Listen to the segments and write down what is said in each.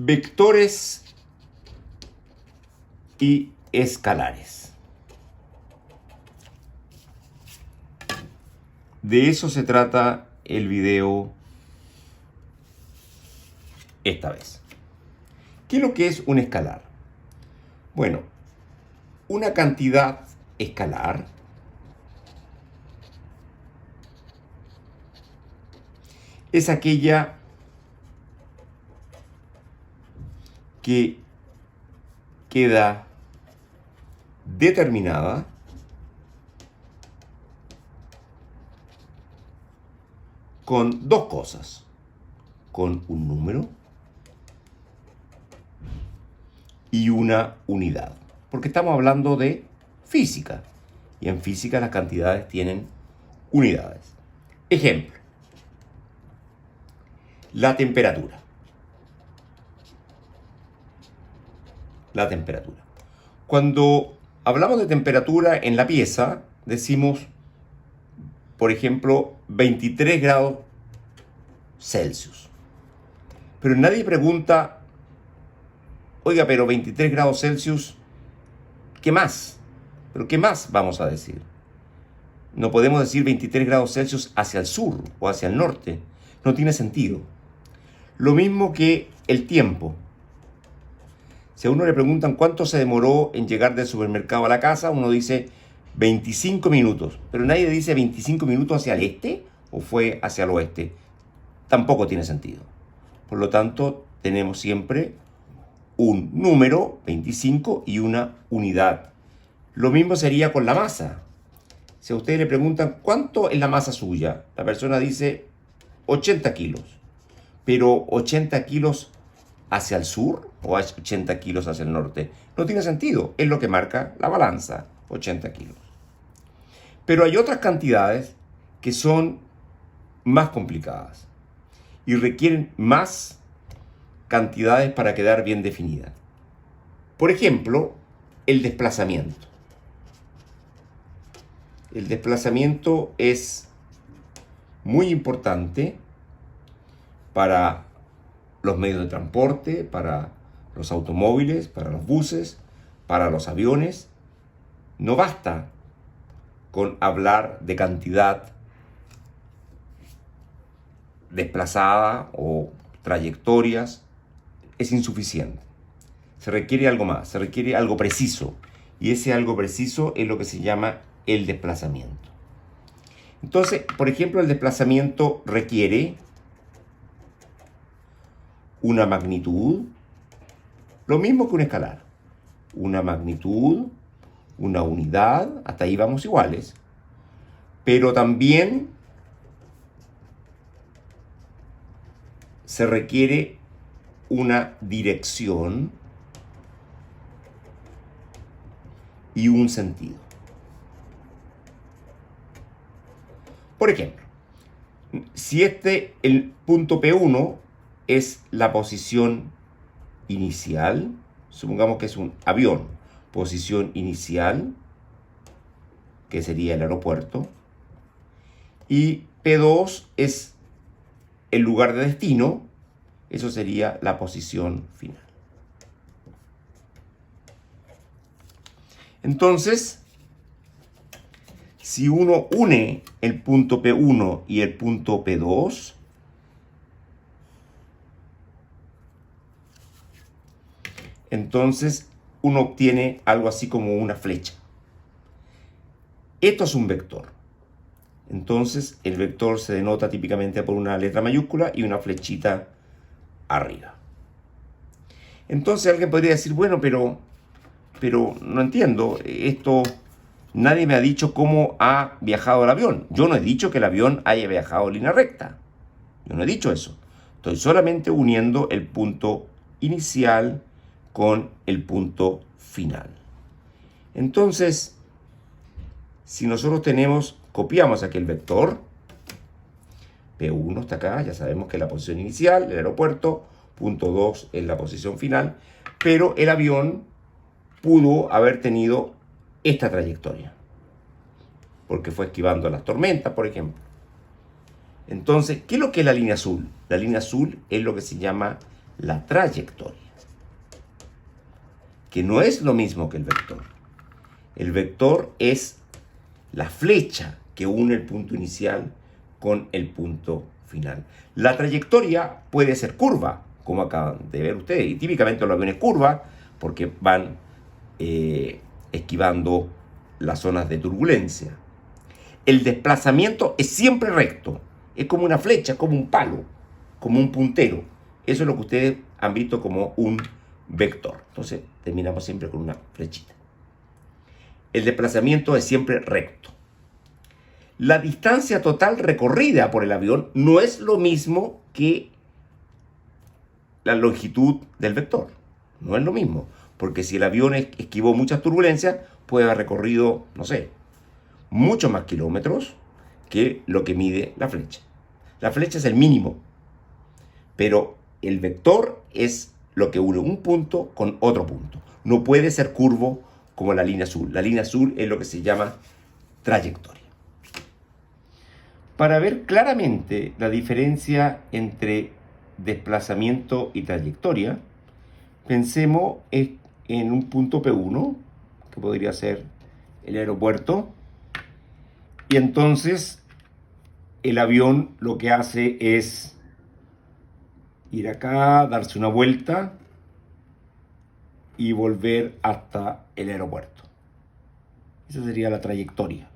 Vectores y escalares. De eso se trata el video esta vez. ¿Qué es lo que es un escalar? Bueno, una cantidad escalar es aquella que queda determinada con dos cosas, con un número y una unidad, porque estamos hablando de física, y en física las cantidades tienen unidades. Ejemplo, la temperatura. La temperatura. Cuando hablamos de temperatura en la pieza, decimos, por ejemplo, 23 grados Celsius. Pero nadie pregunta, oiga, pero 23 grados Celsius, ¿qué más? ¿Pero qué más vamos a decir? No podemos decir 23 grados Celsius hacia el sur o hacia el norte. No tiene sentido. Lo mismo que el tiempo. Si a uno le preguntan cuánto se demoró en llegar del supermercado a la casa, uno dice 25 minutos. Pero nadie dice 25 minutos hacia el este o fue hacia el oeste. Tampoco tiene sentido. Por lo tanto, tenemos siempre un número, 25, y una unidad. Lo mismo sería con la masa. Si a ustedes le preguntan cuánto es la masa suya, la persona dice 80 kilos. Pero 80 kilos hacia el sur o 80 kilos hacia el norte. No tiene sentido. Es lo que marca la balanza, 80 kilos. Pero hay otras cantidades que son más complicadas y requieren más cantidades para quedar bien definidas. Por ejemplo, el desplazamiento. El desplazamiento es muy importante para los medios de transporte, para los automóviles, para los buses, para los aviones. No basta con hablar de cantidad desplazada o trayectorias. Es insuficiente. Se requiere algo más, se requiere algo preciso. Y ese algo preciso es lo que se llama el desplazamiento. Entonces, por ejemplo, el desplazamiento requiere una magnitud, lo mismo que un escalar. Una magnitud, una unidad, hasta ahí vamos iguales. Pero también se requiere una dirección y un sentido. Por ejemplo, si el punto P1 es la posición inicial, supongamos que es un avión, posición inicial, que sería el aeropuerto, y P2 es el lugar de destino, eso sería la posición final. Entonces, si uno une el punto P1 y el punto P2, entonces uno obtiene algo así como una flecha. Esto es un vector. Entonces el vector se denota típicamente por una letra mayúscula y una flechita arriba. Entonces alguien podría decir, bueno, pero no entiendo, esto nadie me ha dicho cómo ha viajado el avión. Yo no he dicho que el avión haya viajado en línea recta. Yo no he dicho eso. Estoy solamente uniendo el punto inicial con el punto final. Entonces, si nosotros copiamos aquí el vector, P1 está acá, ya sabemos que es la posición inicial, el aeropuerto, punto 2 es la posición final, pero el avión pudo haber tenido esta trayectoria, porque fue esquivando las tormentas, por ejemplo. Entonces, ¿qué es lo que es la línea azul? La línea azul es lo que se llama la trayectoria, que no es lo mismo que el vector. El vector es la flecha que une el punto inicial con el punto final. La trayectoria puede ser curva, como acaban de ver ustedes, y típicamente los aviones curva porque van esquivando las zonas de turbulencia. El desplazamiento es siempre recto, es como una flecha, como un palo, como un puntero. Eso es lo que ustedes han visto como un vector. Entonces terminamos siempre con una flechita. El desplazamiento es siempre recto. La distancia total recorrida por el avión no es lo mismo que la longitud del vector. No es lo mismo, porque si el avión esquivó muchas turbulencias, puede haber recorrido, no sé, muchos más kilómetros que lo que mide la flecha. La flecha es el mínimo, pero el vector es lo que une un punto con otro punto. No puede ser curvo como la línea azul. La línea azul es lo que se llama trayectoria. Para ver claramente la diferencia entre desplazamiento y trayectoria, pensemos en un punto P1, que podría ser el aeropuerto, y entonces el avión lo que hace es ir acá, darse una vuelta y volver hasta el aeropuerto. Esa sería la trayectoria.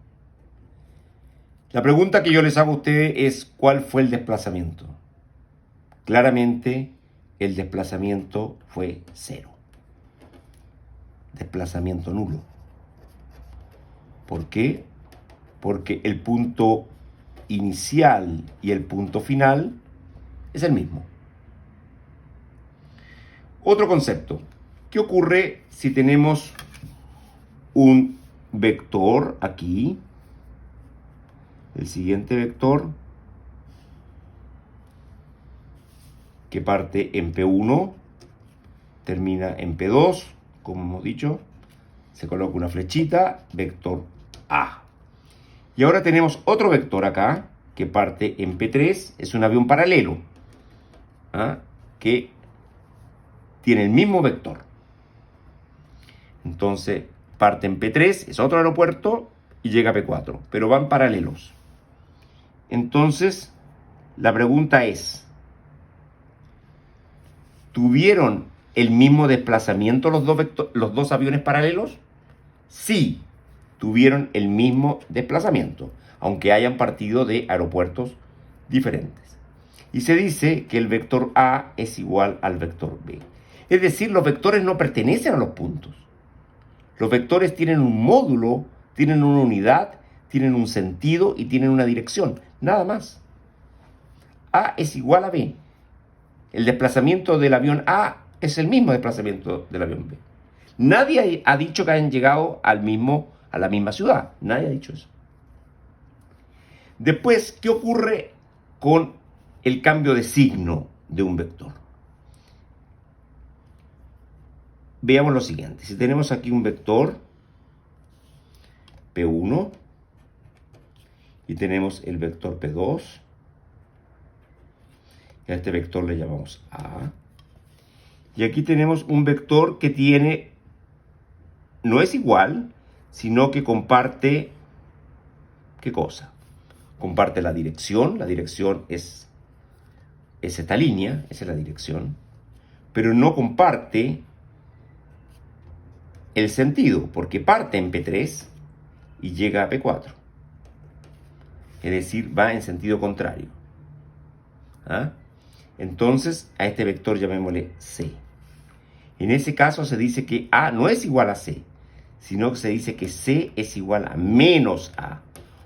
La pregunta que yo les hago a ustedes es: ¿cuál fue el desplazamiento? Claramente el desplazamiento fue 0. Desplazamiento nulo. ¿Por qué? Porque el punto inicial y el punto final es el mismo. Otro concepto. ¿Qué ocurre si tenemos un vector aquí? El siguiente vector que parte en P1, termina en P2, como hemos dicho, se coloca una flechita, vector A. Y ahora tenemos otro vector acá, que parte en P3, es un avión paralelo, que tiene el mismo vector. Entonces, parte en P3, es otro aeropuerto, y llega a P4, pero van paralelos. Entonces, la pregunta es: ¿tuvieron el mismo desplazamiento los dos aviones paralelos? Sí, tuvieron el mismo desplazamiento, aunque hayan partido de aeropuertos diferentes. Y se dice que el vector A es igual al vector B. Es decir, los vectores no pertenecen a los puntos. Los vectores tienen un módulo, tienen una unidad, tienen un sentido y tienen una dirección. Nada más. A es igual a B. El desplazamiento del avión A es el mismo desplazamiento del avión B. Nadie ha dicho que hayan llegado a la misma ciudad. Nadie ha dicho eso. Después, ¿qué ocurre con el cambio de signo de un vector? Veamos lo siguiente. Si tenemos aquí un vector P1 y tenemos el vector P2, y a este vector le llamamos A. Y aquí tenemos un vector que no es igual, sino que comparte, ¿qué cosa? Comparte la dirección es esta línea, esa es la dirección, pero no comparte el sentido, porque parte en P3 y llega a P4. Es decir, va en sentido contrario. Entonces, a este vector llamémosle C. En ese caso se dice que A no es igual a C, sino que se dice que C es igual a menos A.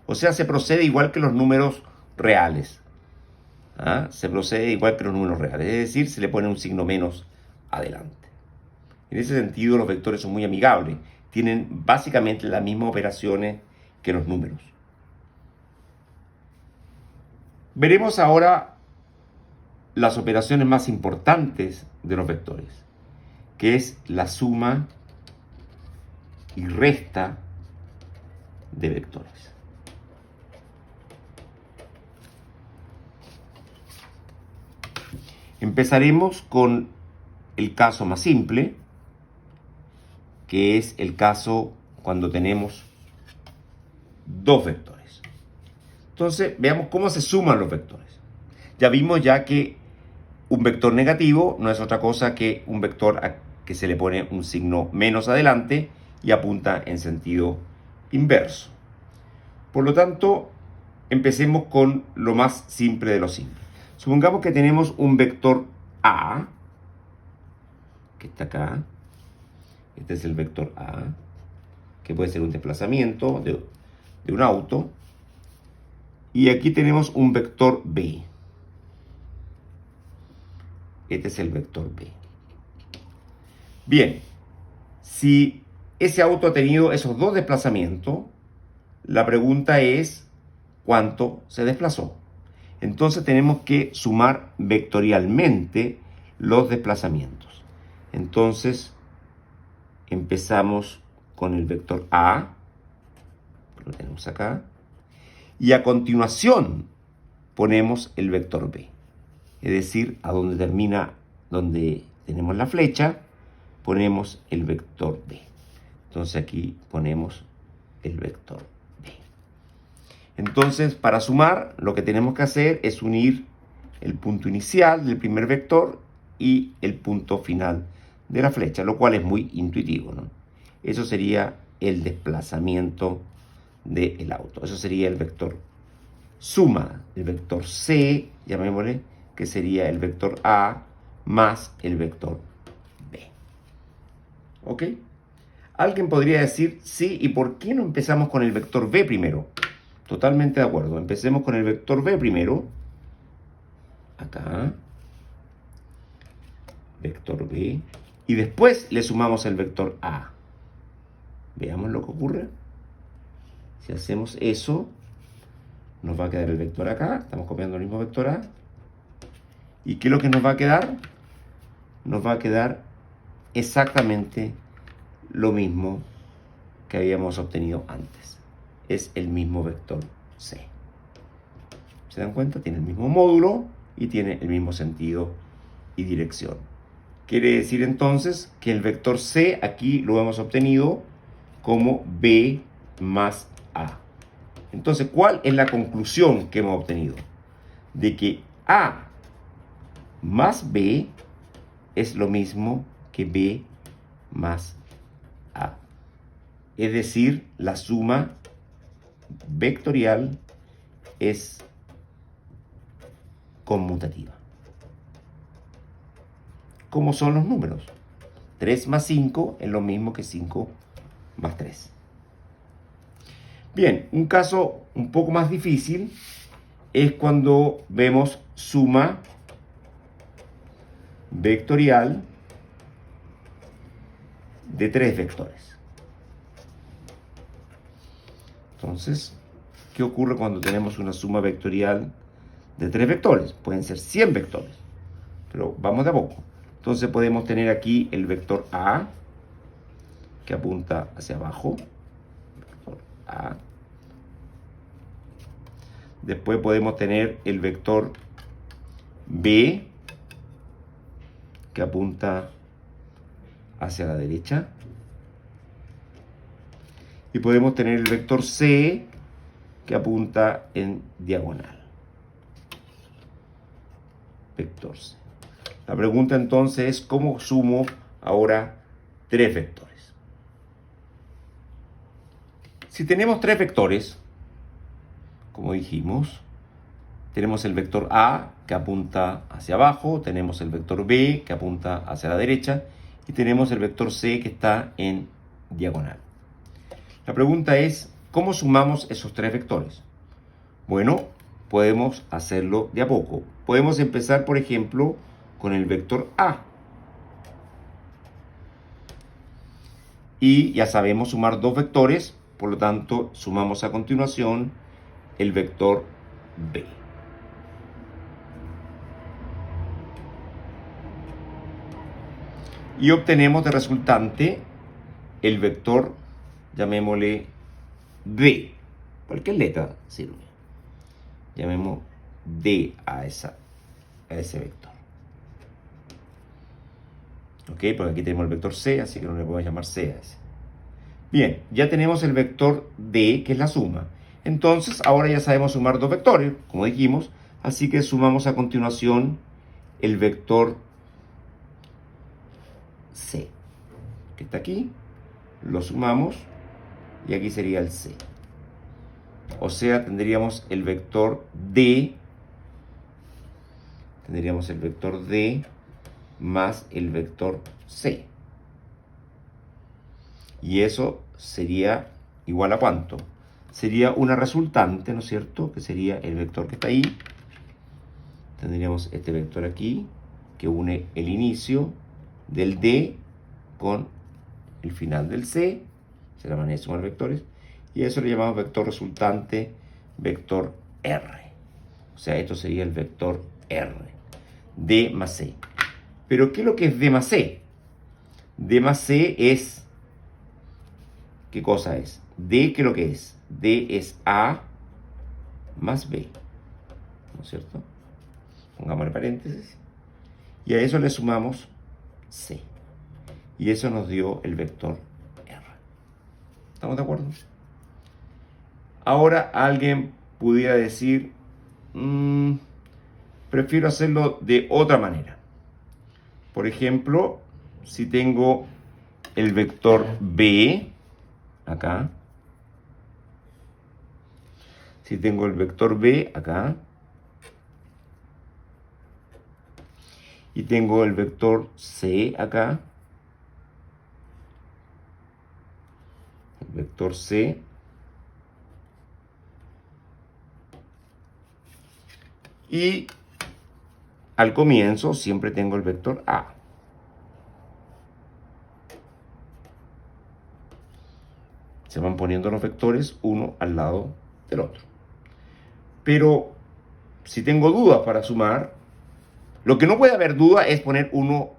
O sea, se procede igual que los números reales. Se procede igual que los números reales. Es decir, se le pone un signo menos adelante. En ese sentido, los vectores son muy amigables. Tienen básicamente las mismas operaciones que los números. Veremos ahora las operaciones más importantes de los vectores, que es la suma y resta de vectores. Empezaremos con el caso más simple, que es el caso cuando tenemos dos vectores. Entonces, veamos cómo se suman los vectores. Ya vimos ya que un vector negativo no es otra cosa que un vector a que se le pone un signo menos adelante y apunta en sentido inverso. Por lo tanto, empecemos con lo más simple de lo simple. Supongamos que tenemos un vector A, que está acá. Este es el vector A, que puede ser un desplazamiento de un auto. Y aquí tenemos un vector B. Este es el vector B. Bien, si ese auto ha tenido esos dos desplazamientos, la pregunta es ¿cuánto se desplazó? Entonces tenemos que sumar vectorialmente los desplazamientos. Entonces empezamos con el vector A, lo tenemos acá, y a continuación ponemos el vector B. Es decir, a donde termina, donde tenemos la flecha, ponemos el vector B. Entonces aquí ponemos el vector B. Entonces, para sumar, lo que tenemos que hacer es unir el punto inicial del primer vector y el punto final de la flecha, lo cual es muy intuitivo, ¿no? Eso sería el desplazamiento del auto. Eso sería el vector suma, el vector C, llamémosle, que sería el vector A más el vector B. ¿Ok? Alguien podría decir, sí, ¿y por qué no empezamos con el vector B primero? Totalmente de acuerdo. Empecemos con el vector B primero. Acá. Vector B. Y después le sumamos el vector A. Veamos lo que ocurre. Si hacemos eso, nos va a quedar el vector acá. Estamos copiando el mismo vector A. ¿Y qué es lo que nos va a quedar? Nos va a quedar exactamente lo mismo que habíamos obtenido antes. Es el mismo vector C. ¿Se dan cuenta? Tiene el mismo módulo y tiene el mismo sentido y dirección. Quiere decir entonces que el vector C aquí lo hemos obtenido como B más A. Entonces, ¿cuál es la conclusión que hemos obtenido? De que A más B es lo mismo que B más A. Es decir, la suma vectorial es conmutativa. ¿Cómo son los números? 3 más 5 es lo mismo que 5 más 3. Bien, un caso un poco más difícil es cuando vemos suma vectorial de 3 vectores. Entonces, ¿qué ocurre cuando tenemos una suma vectorial de 3 vectores? Pueden ser 100 vectores, pero vamos de a poco. Entonces podemos tener aquí el vector A, que apunta hacia abajo. Vector A. Después podemos tener el vector B, que apunta hacia la derecha. Y podemos tener el vector C, que apunta en diagonal. Vector C. La pregunta entonces es, ¿cómo sumo ahora 3 vectores? Si tenemos 3 vectores, como dijimos, tenemos el vector A que apunta hacia abajo, tenemos el vector B que apunta hacia la derecha y tenemos el vector C que está en diagonal. La pregunta es, ¿cómo sumamos esos 3 vectores? Bueno, podemos hacerlo de a poco. Podemos empezar, por ejemplo, con el vector A. Y ya sabemos sumar 2 vectores, por lo tanto, sumamos a continuación el vector B. Y obtenemos de resultante el vector, llamémosle D. Cualquier letra sirve. Llamemos D a ese vector. ¿Ok? Porque aquí tenemos el vector C, así que no le podemos llamar C a ese. Bien, ya tenemos el vector D, que es la suma. Entonces, ahora ya sabemos sumar dos vectores, como dijimos, así que sumamos a continuación el vector C, que está aquí, lo sumamos, y aquí sería el C. O sea, tendríamos el vector D más el vector C. Y eso sería igual a ¿cuánto? Sería una resultante, ¿no es cierto? Que sería el vector que está ahí. Tendríamos este vector aquí, que une el inicio del D con el final del C. Se la manera de sumar vectores. Y eso lo llamamos vector resultante, vector R. O sea, esto sería el vector R. D más C. Pero, ¿qué es lo que es D más C? D más C es... ¿Qué cosa es? D, ¿qué es lo que es? D es A más B. ¿No es cierto? Pongámosle paréntesis. Y a eso le sumamos C. Y eso nos dio el vector R. ¿Estamos de acuerdo? Ahora alguien pudiera decir, prefiero hacerlo de otra manera. Por ejemplo, si tengo el vector B, acá. Si tengo el vector B, acá. Y tengo el vector C, acá. El vector C. Y al comienzo siempre tengo el vector A. Se van poniendo los vectores uno al lado del otro. Pero si tengo dudas para sumar, lo que no puede haber duda es poner uno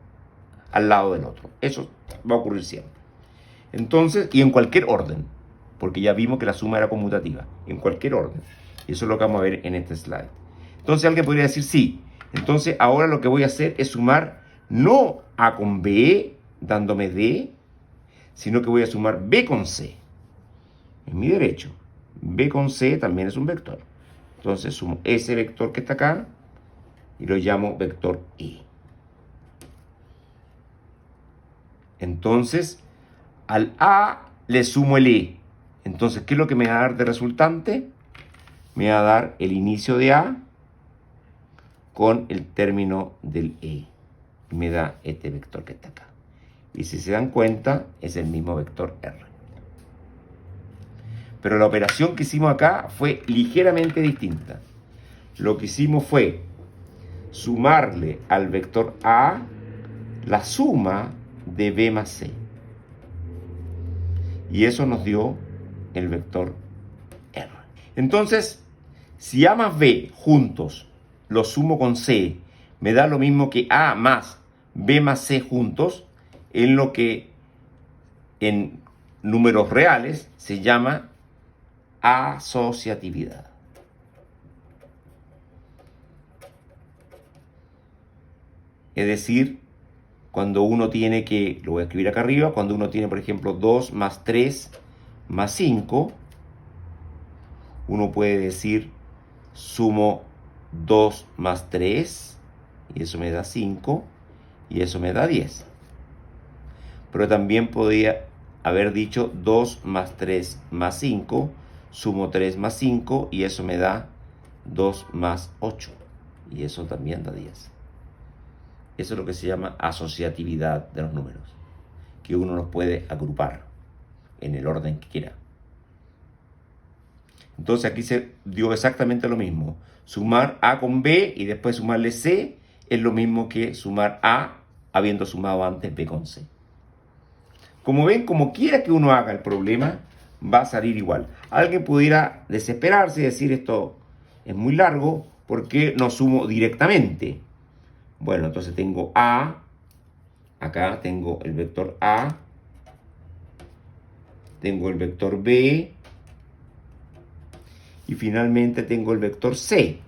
al lado del otro. Eso va a ocurrir siempre. Entonces, y en cualquier orden, porque ya vimos que la suma era conmutativa, en cualquier orden. Y eso es lo que vamos a ver en este slide. Entonces alguien podría decir, sí, entonces ahora lo que voy a hacer es sumar no A con B, dándome D, sino que voy a sumar B con C. En mi derecho, B con C también es un vector. Entonces sumo ese vector que está acá y lo llamo vector E. Entonces, al A le sumo el E. Entonces, ¿qué es lo que me va a dar de resultante? Me va a dar el inicio de A con el término del E. Y me da este vector que está acá. Y si se dan cuenta, es el mismo vector R. Pero la operación que hicimos acá fue ligeramente distinta. Lo que hicimos fue sumarle al vector A la suma de B más C. Y eso nos dio el vector R. Entonces, si A más B juntos lo sumo con C, me da lo mismo que A más B más C juntos, en lo que en números reales se llama asociatividad. Es decir, cuando uno tiene que, lo voy a escribir acá arriba, cuando uno tiene, por ejemplo, 2 más 3 más 5, uno puede decir, sumo 2 más 3, y eso me da 5, y eso me da 10. Pero también podría haber dicho 2 más 3 más 5, sumo 3 más 5, y eso me da 2 más 8, y eso también da 10. Eso es lo que se llama asociatividad de los números, que uno los puede agrupar en el orden que quiera. Entonces aquí se dio exactamente lo mismo. Sumar A con B y después sumarle C es lo mismo que sumar A habiendo sumado antes B con C. Como ven, como quiera que uno haga el problema, va a salir igual. Alguien pudiera desesperarse y decir, esto es muy largo, ¿por qué no sumo directamente? Bueno, entonces tengo A, acá tengo el vector A, tengo el vector B, y finalmente tengo el vector C.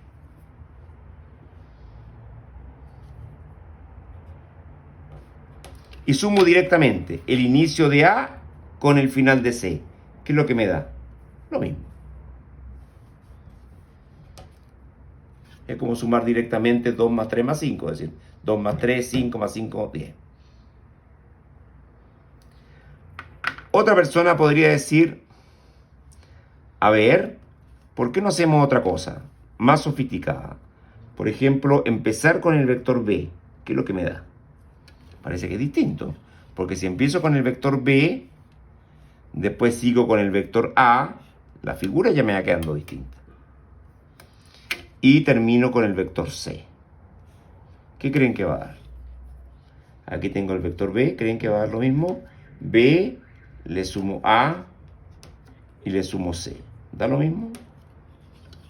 y sumo directamente el inicio de A con el final de C. ¿Qué es lo que me da? Lo mismo. Es como sumar directamente 2 más 3 más 5, es decir, 2 más 3, 5 más 5, 10. Otra persona podría decir, a ver, ¿por qué no hacemos otra cosa más sofisticada? Por ejemplo, empezar con el vector B. ¿Qué es lo que me da? Parece que es distinto, porque si empiezo con el vector B, después sigo con el vector A, la figura ya me va quedando distinta. Y termino con el vector C. ¿Qué creen que va a dar? Aquí tengo el vector B, ¿creen que va a dar lo mismo? B, le sumo A y le sumo C. ¿Da lo mismo?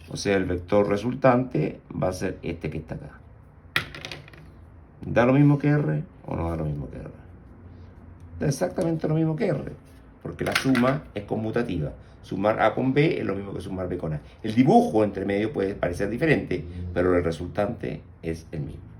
O sea, el vector resultante va a ser este que está acá. ¿Da lo mismo que R o no da lo mismo que R? Da exactamente lo mismo que R, porque la suma es conmutativa. Sumar A con B es lo mismo que sumar B con A. El dibujo entre medio puede parecer diferente, pero el resultante es el mismo.